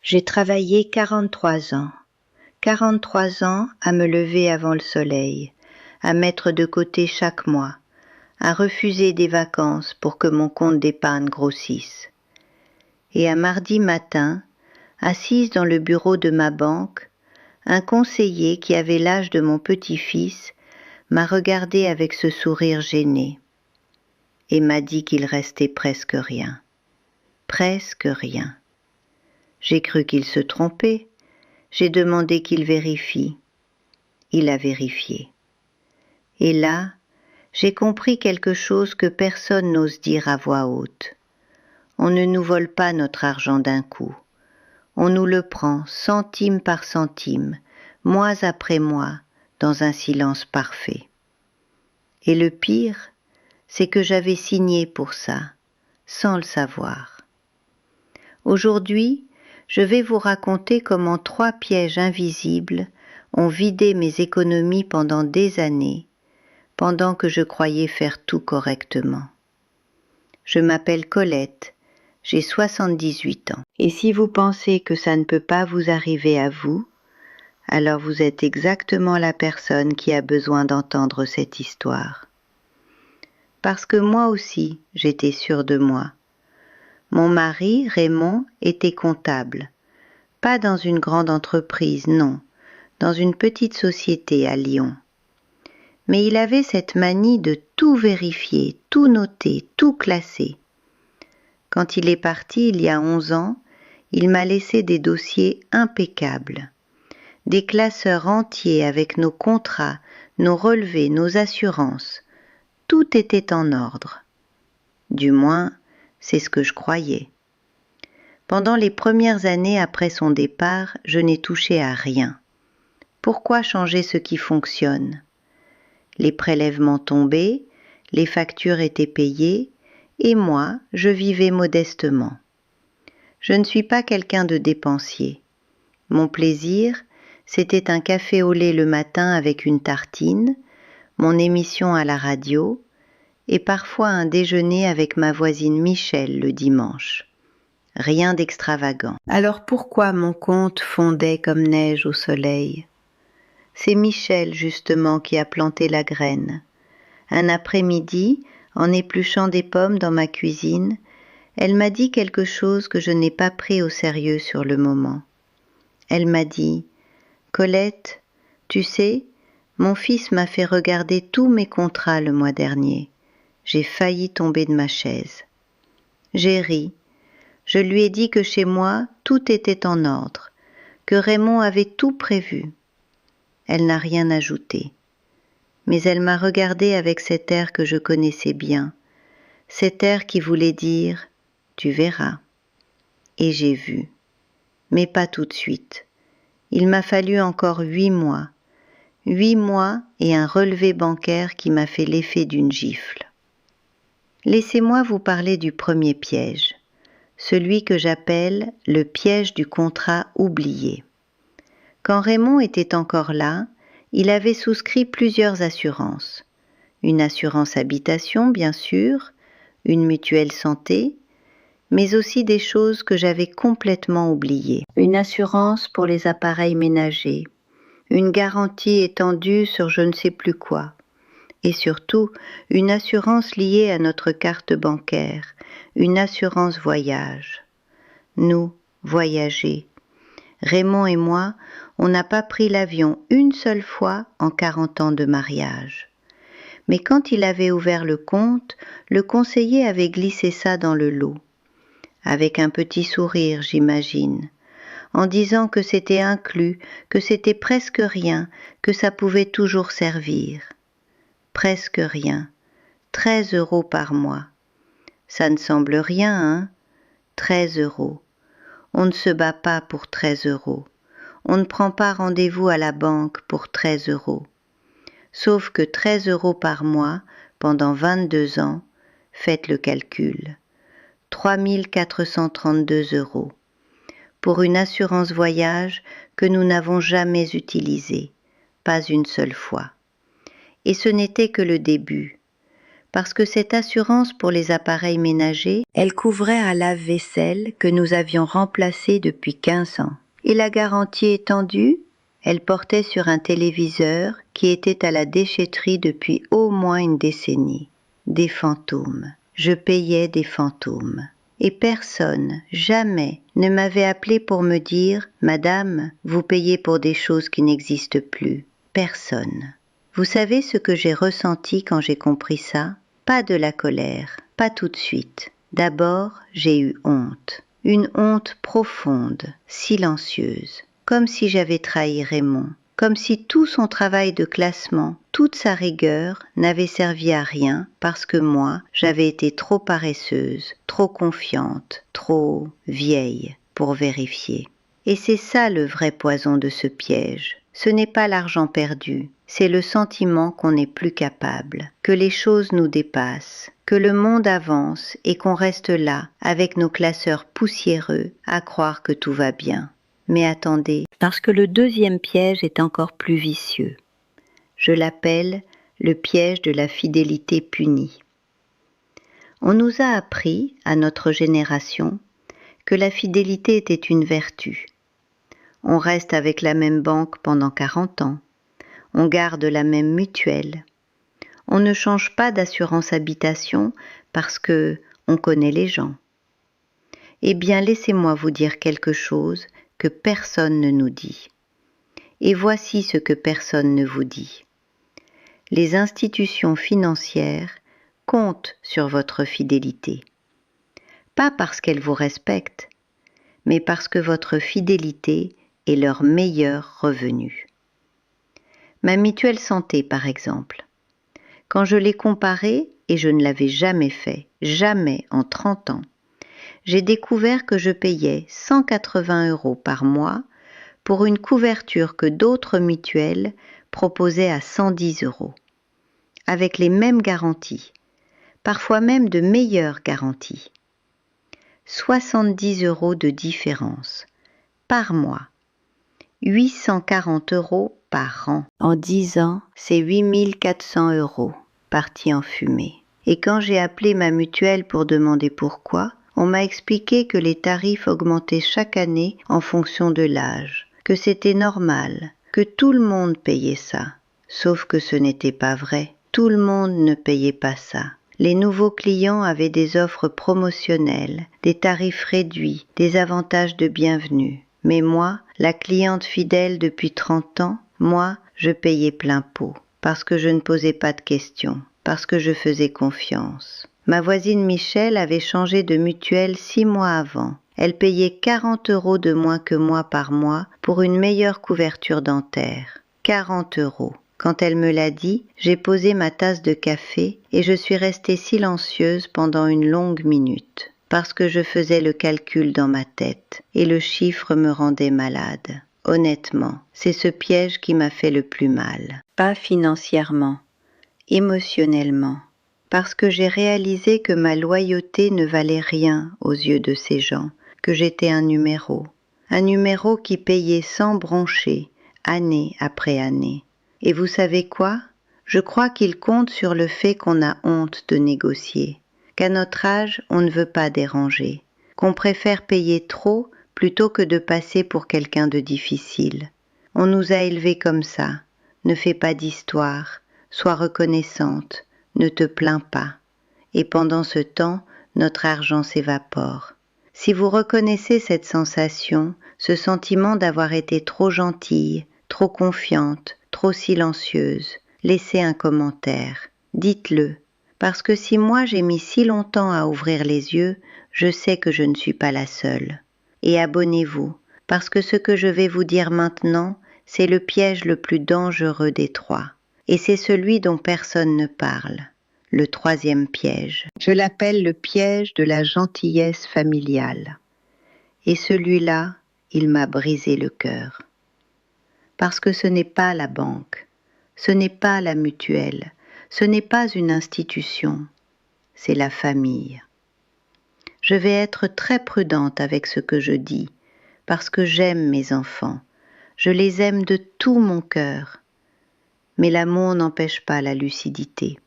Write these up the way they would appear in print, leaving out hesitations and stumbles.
J'ai travaillé 43 ans. 43 ans à me lever avant le soleil, à mettre de côté chaque mois, à refuser des vacances pour que mon compte d'épargne grossisse. Et un mardi matin, assise dans le bureau de ma banque, un conseiller qui avait l'âge de mon petit-fils m'a regardé avec ce sourire gêné et m'a dit qu'il restait presque rien. Presque rien. J'ai cru qu'il se trompait. J'ai demandé qu'il vérifie. Il a vérifié. Et là, j'ai compris quelque chose que personne n'ose dire à voix haute. On ne nous vole pas notre argent d'un coup. On nous le prend centime par centime, mois après mois, dans un silence parfait. Et le pire, c'est que j'avais signé pour ça, sans le savoir. Aujourd'hui, je vais vous raconter comment 3 pièges invisibles ont vidé mes économies pendant des années, pendant que je croyais faire tout correctement. Je m'appelle Colette, j'ai 78 ans. Et si vous pensez que ça ne peut pas vous arriver à vous, alors vous êtes exactement la personne qui a besoin d'entendre cette histoire. Parce que moi aussi, j'étais sûre de moi. Mon mari, Raymond, était comptable. Pas dans une grande entreprise, non, dans une petite société à Lyon. Mais il avait cette manie de tout vérifier, tout noter, tout classer. Quand il est parti il y a 11 ans, il m'a laissé des dossiers impeccables. Des classeurs entiers avec nos contrats, nos relevés, nos assurances. Tout était en ordre. Du moins, c'est ce que je croyais. Pendant les premières années après son départ, je n'ai touché à rien. Pourquoi changer ce qui fonctionne ? Les prélèvements tombaient, les factures étaient payées, et moi, je vivais modestement. Je ne suis pas quelqu'un de dépensier. Mon plaisir, c'était un café au lait le matin avec une tartine, mon émission à la radio, et parfois un déjeuner avec ma voisine Michel le dimanche. Rien d'extravagant. Alors pourquoi mon compte fondait comme neige au soleil ? C'est Michel justement qui a planté la graine. Un après-midi, en épluchant des pommes dans ma cuisine, elle m'a dit quelque chose que je n'ai pas pris au sérieux sur le moment. Elle m'a dit « Colette, tu sais, mon fils m'a fait regarder tous mes contrats le mois dernier. J'ai failli tomber de ma chaise. » J'ai ri. Je lui ai dit que chez moi, tout était en ordre, que Raymond avait tout prévu. Elle n'a rien ajouté. Mais elle m'a regardé avec cet air que je connaissais bien, cet air qui voulait dire « tu verras ». Et j'ai vu. Mais pas tout de suite. Il m'a fallu encore 8 mois. 8 mois et un relevé bancaire qui m'a fait l'effet d'une gifle. Laissez-moi vous parler du premier piège, celui que j'appelle le piège du contrat oublié. Quand Raymond était encore là, il avait souscrit plusieurs assurances. Une assurance habitation, bien sûr, une mutuelle santé, mais aussi des choses que j'avais complètement oubliées. Une assurance pour les appareils ménagers, une garantie étendue sur je ne sais plus quoi, et surtout une assurance liée à notre carte bancaire, une assurance voyage. Nous, voyager. Raymond et moi, on n'a pas pris l'avion une seule fois en 40 ans de mariage. Mais quand il avait ouvert le compte, le conseiller avait glissé ça dans le lot. Avec un petit sourire, j'imagine, en disant que c'était inclus, que c'était presque rien, que ça pouvait toujours servir. Presque rien. 13 € par mois. Ça ne semble rien, hein ? 13 €. On ne se bat pas pour 13 €. On ne prend pas rendez-vous à la banque pour 13 €. Sauf que 13 € par mois, pendant 22 ans, faites le calcul. 3 432 €. Pour une assurance voyage que nous n'avons jamais utilisée, pas une seule fois. Et ce n'était que le début. parce que cette assurance pour les appareils ménagers, elle couvrait un lave-vaisselle que nous avions remplacé depuis 15 ans. Et la garantie étendue, elle portait sur un téléviseur qui était à la déchetterie depuis au moins une décennie. Des fantômes. Je payais des fantômes. Et personne, jamais, ne m'avait appelé pour me dire « Madame, vous payez pour des choses qui n'existent plus ». Personne. Vous savez ce que j'ai ressenti quand j'ai compris ça ? Pas de la colère, pas tout de suite. D'abord, j'ai eu honte. Une honte profonde, silencieuse. Comme si j'avais trahi Raymond. Comme si tout son travail de classement, toute sa rigueur n'avait servi à rien parce que moi, j'avais été trop paresseuse, trop confiante, trop vieille pour vérifier. Et c'est ça le vrai poison de ce piège. Ce n'est pas l'argent perdu, c'est le sentiment qu'on n'est plus capable, que les choses nous dépassent, que le monde avance et qu'on reste là, avec nos classeurs poussiéreux, à croire que tout va bien. Mais attendez, parce que le deuxième piège est encore plus vicieux. Je l'appelle le piège de la fidélité punie. On nous a appris, à notre génération, que la fidélité était une vertu. On reste avec la même banque pendant 40 ans. On garde la même mutuelle. On ne change pas d'assurance habitation parce que on connaît les gens. Eh bien, laissez-moi vous dire quelque chose que personne ne nous dit. Et voici ce que personne ne vous dit. Les institutions financières comptent sur votre fidélité. Pas parce qu'elles vous respectent, mais parce que votre fidélité est leur meilleur revenu. Ma mutuelle santé, par exemple. Quand je l'ai comparée, et je ne l'avais jamais fait, jamais en 30 ans, j'ai découvert que je payais 180 € par mois pour une couverture que d'autres mutuelles proposaient à 110 €, avec les mêmes garanties, parfois même de meilleures garanties. 70 € de différence, par mois, 840 € par an. En 10 ans, c'est 8400 € partis en fumée. Et quand j'ai appelé ma mutuelle pour demander pourquoi, on m'a expliqué que les tarifs augmentaient chaque année en fonction de l'âge, que c'était normal, que tout le monde payait ça. Sauf que ce n'était pas vrai. Tout le monde ne payait pas ça. Les nouveaux clients avaient des offres promotionnelles, des tarifs réduits, des avantages de bienvenue. Mais moi, la cliente fidèle depuis 30 ans, moi, je payais plein pot, parce que je ne posais pas de questions, parce que je faisais confiance. Ma voisine Michel avait changé de mutuelle 6 mois avant. Elle payait 40 € de moins que moi par mois pour une meilleure couverture dentaire. 40 €. Quand elle me l'a dit, j'ai posé ma tasse de café et je suis restée silencieuse pendant une longue minute, parce que je faisais le calcul dans ma tête et le chiffre me rendait malade. Honnêtement, c'est ce piège qui m'a fait le plus mal. Pas financièrement, émotionnellement, parce que j'ai réalisé que ma loyauté ne valait rien aux yeux de ces gens, que j'étais un numéro qui payait sans broncher, année après année. Et vous savez quoi ? Je crois qu'il compte sur le fait qu'on a honte de négocier, qu'à notre âge, on ne veut pas déranger, qu'on préfère payer trop plutôt que de passer pour quelqu'un de difficile. On nous a élevés comme ça. Ne fais pas d'histoire, sois reconnaissante, ne te plains pas. Et pendant ce temps, notre argent s'évapore. Si vous reconnaissez cette sensation, ce sentiment d'avoir été trop gentille, trop confiante, trop silencieuse, laissez un commentaire, dites-le, parce que si moi j'ai mis si longtemps à ouvrir les yeux, je sais que je ne suis pas la seule. Et abonnez-vous, parce que ce que je vais vous dire maintenant, c'est le piège le plus dangereux des trois, et c'est celui dont personne ne parle, le troisième piège. Je l'appelle le piège de la gentillesse familiale. Et celui-là, il m'a brisé le cœur. Parce que ce n'est pas la banque, ce n'est pas la mutuelle, ce n'est pas une institution, c'est la famille. Je vais être très prudente avec ce que je dis, parce que j'aime mes enfants, je les aime de tout mon cœur, mais l'amour n'empêche pas la lucidité.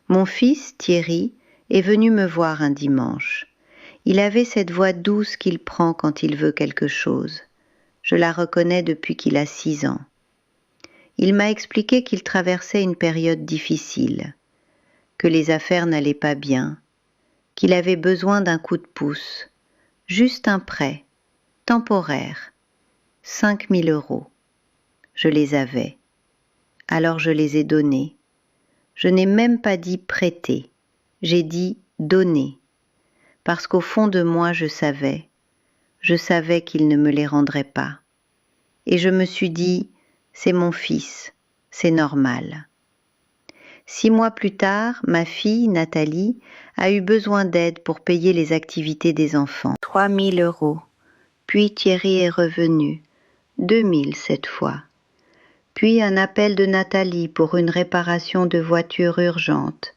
Mon fils, Thierry, est venu me voir un dimanche. Il avait cette voix douce qu'il prend quand il veut quelque chose. Je la reconnais depuis qu'il a 6 ans. Il m'a expliqué qu'il traversait une période difficile, que les affaires n'allaient pas bien, qu'il avait besoin d'un coup de pouce, juste un prêt, temporaire, 5 000 €. Je les avais. Alors je les ai donnés. Je n'ai même pas dit prêter, j'ai dit donner, parce qu'au fond de moi je savais qu'il ne me les rendrait pas. Et je me suis dit, c'est mon fils, c'est normal. 6 mois plus tard, ma fille, Nathalie, a eu besoin d'aide pour payer les activités des enfants. 3 000 €. Puis Thierry est revenu, 2 000 cette fois. Puis un appel de Nathalie pour une réparation de voiture urgente,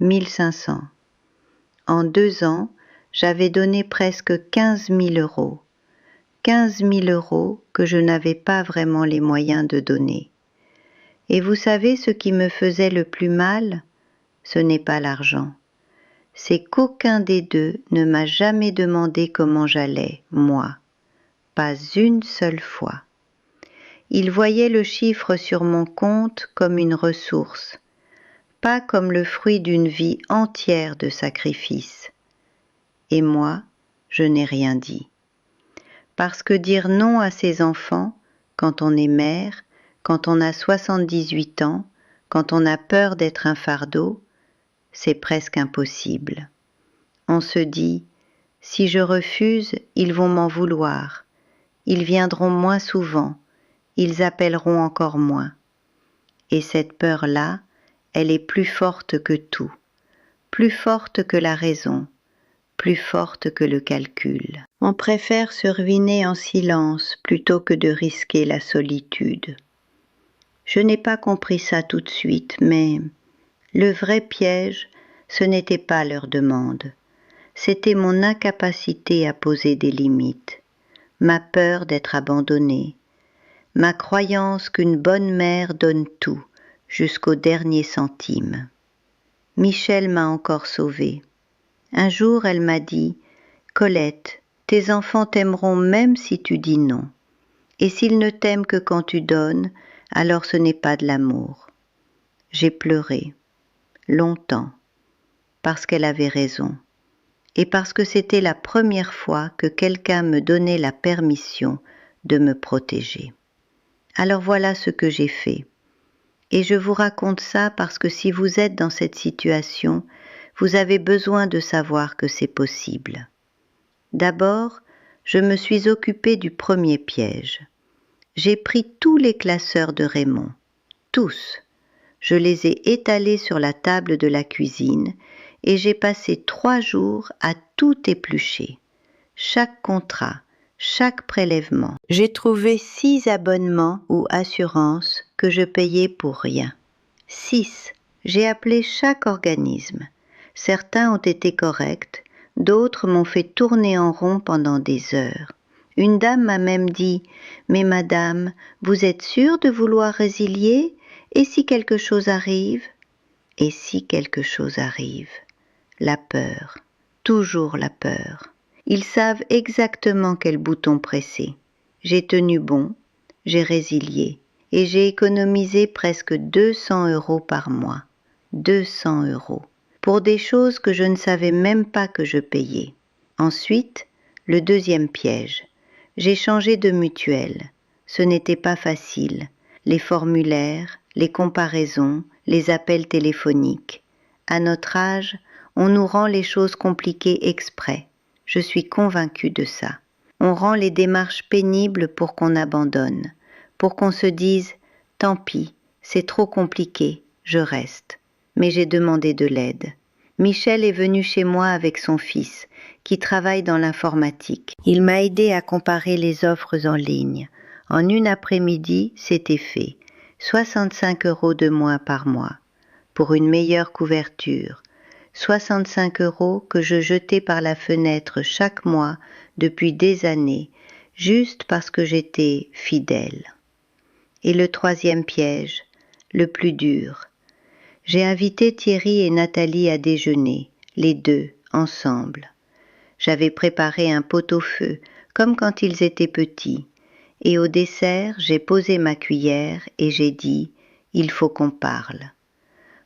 1 500. En 2 ans, j'avais donné presque 15 000 €. 15 000 € que je n'avais pas vraiment les moyens de donner. Et vous savez ce qui me faisait le plus mal? Ce n'est pas l'argent. C'est qu'aucun des deux ne m'a jamais demandé comment j'allais, moi. Pas une seule fois. Il voyait le chiffre sur mon compte comme une ressource, pas comme le fruit d'une vie entière de sacrifice. Et moi, je n'ai rien dit. Parce que dire non à ses enfants, quand on est mère, quand on a 78 ans, quand on a peur d'être un fardeau, c'est presque impossible. On se dit, si je refuse, ils vont m'en vouloir, ils viendront moins souvent, ils appelleront encore moins. Et cette peur-là, elle est plus forte que tout, plus forte que la raison, plus forte que le calcul. On préfère se ruiner en silence plutôt que de risquer la solitude. Je n'ai pas compris ça tout de suite, mais le vrai piège, ce n'était pas leur demande. C'était mon incapacité à poser des limites, ma peur d'être abandonnée, ma croyance qu'une bonne mère donne tout, jusqu'au dernier centime. Michel m'a encore sauvée. Un jour, elle m'a dit « Colette, tes enfants t'aimeront même si tu dis non. Et s'ils ne t'aiment que quand tu donnes, alors ce n'est pas de l'amour. » J'ai pleuré, longtemps, parce qu'elle avait raison, et parce que c'était la première fois que quelqu'un me donnait la permission de me protéger. Alors voilà ce que j'ai fait. Et je vous raconte ça parce que si vous êtes dans cette situation, vous avez besoin de savoir que c'est possible. D'abord, je me suis occupée du premier piège. J'ai pris tous les classeurs de Raymond, tous. Je les ai étalés sur la table de la cuisine et j'ai passé 3 jours à tout éplucher. Chaque contrat, chaque prélèvement. J'ai trouvé 6 abonnements ou assurances que je payais pour rien. 6. J'ai appelé chaque organisme. Certains ont été corrects, d'autres m'ont fait tourner en rond pendant des heures. Une dame m'a même dit « Mais madame, vous êtes sûre de vouloir résilier? Et si quelque chose arrive ?» Et si quelque chose arrive? La peur, toujours la peur. Ils savent exactement quel bouton presser. J'ai tenu bon, j'ai résilié et j'ai économisé presque 200 € par mois. 200 € pour des choses que je ne savais même pas que je payais. Ensuite, le deuxième piège. J'ai changé de mutuelle. Ce n'était pas facile. Les formulaires, les comparaisons, les appels téléphoniques. À notre âge, on nous rend les choses compliquées exprès. Je suis convaincue de ça. On rend les démarches pénibles pour qu'on abandonne, pour qu'on se dise « tant pis, c'est trop compliqué, je reste ». Mais j'ai demandé de l'aide. Michel est venu chez moi avec son fils, qui travaille dans l'informatique. Il m'a aidé à comparer les offres en ligne. En une après-midi, c'était fait. 65 € de moins par mois, pour une meilleure couverture. 65 € que je jetais par la fenêtre chaque mois depuis des années, juste parce que j'étais fidèle. Et le troisième piège, le plus dur. J'ai invité Thierry et Nathalie à déjeuner, les deux, ensemble. J'avais préparé un pot-au-feu, comme quand ils étaient petits, et au dessert, j'ai posé ma cuillère et j'ai dit « Il faut qu'on parle ».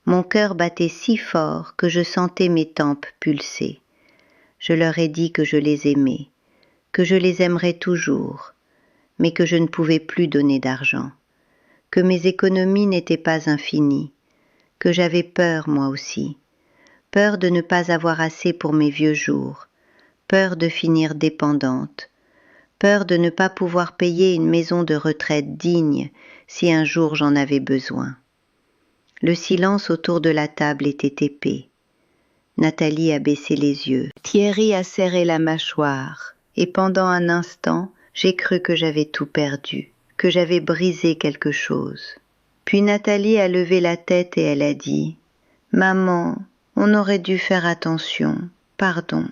Mon cœur battait si fort que je sentais mes tempes pulser. Je leur ai dit que je les aimais, que je les aimerais toujours, mais que je ne pouvais plus donner d'argent, que mes économies n'étaient pas infinies, que j'avais peur moi aussi, peur de ne pas avoir assez pour mes vieux jours, peur de finir dépendante, peur de ne pas pouvoir payer une maison de retraite digne si un jour j'en avais besoin. Le silence autour de la table était épais. Nathalie a baissé les yeux. Thierry a serré la mâchoire, et pendant un instant, j'ai cru que j'avais tout perdu, que j'avais brisé quelque chose. Puis Nathalie a levé la tête et elle a dit « Maman, on aurait dû faire attention, pardon ».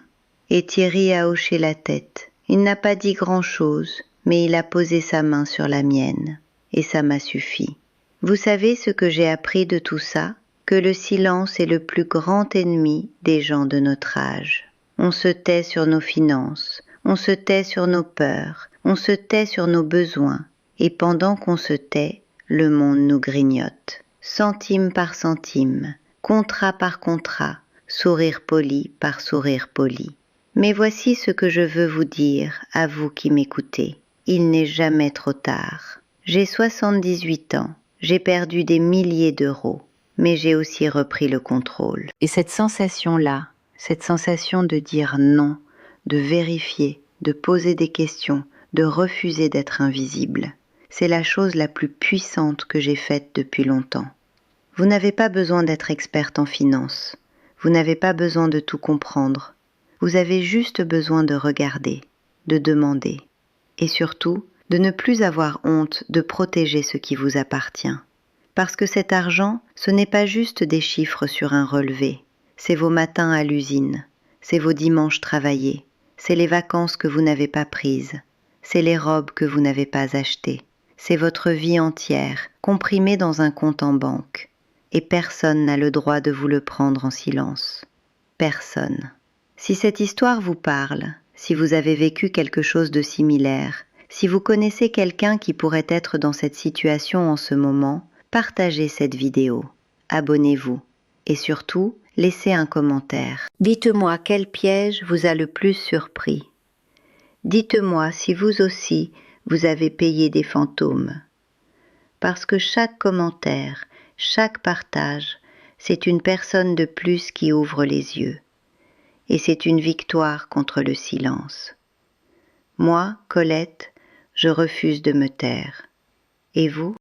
Et Thierry a hoché la tête. Il n'a pas dit grand-chose, mais il a posé sa main sur la mienne, et ça m'a suffi. Vous savez ce que j'ai appris de tout ça ? Que le silence est le plus grand ennemi des gens de notre âge. On se tait sur nos finances, on se tait sur nos peurs, on se tait sur nos besoins, et pendant qu'on se tait, le monde nous grignote. Centime par centime, contrat par contrat, sourire poli par sourire poli. Mais voici ce que je veux vous dire, à vous qui m'écoutez. Il n'est jamais trop tard. J'ai 78 ans, j'ai perdu des milliers d'euros. Mais j'ai aussi repris le contrôle. Et cette sensation-là, cette sensation de dire non, de vérifier, de poser des questions, de refuser d'être invisible, c'est la chose la plus puissante que j'ai faite depuis longtemps. Vous n'avez pas besoin d'être experte en finance, vous n'avez pas besoin de tout comprendre, vous avez juste besoin de regarder, de demander, et surtout de ne plus avoir honte de protéger ce qui vous appartient. Parce que cet argent, ce n'est pas juste des chiffres sur un relevé, c'est vos matins à l'usine, c'est vos dimanches travaillés, c'est les vacances que vous n'avez pas prises, c'est les robes que vous n'avez pas achetées, c'est votre vie entière, comprimée dans un compte en banque, et personne n'a le droit de vous le prendre en silence. Personne. Si cette histoire vous parle, si vous avez vécu quelque chose de similaire, si vous connaissez quelqu'un qui pourrait être dans cette situation en ce moment, partagez cette vidéo, abonnez-vous et surtout, laissez un commentaire. Dites-moi quel piège vous a le plus surpris. Dites-moi si vous aussi, vous avez payé des fantômes. Parce que chaque commentaire, chaque partage, c'est une personne de plus qui ouvre les yeux. Et c'est une victoire contre le silence. Moi, Colette, je refuse de me taire. Et vous ?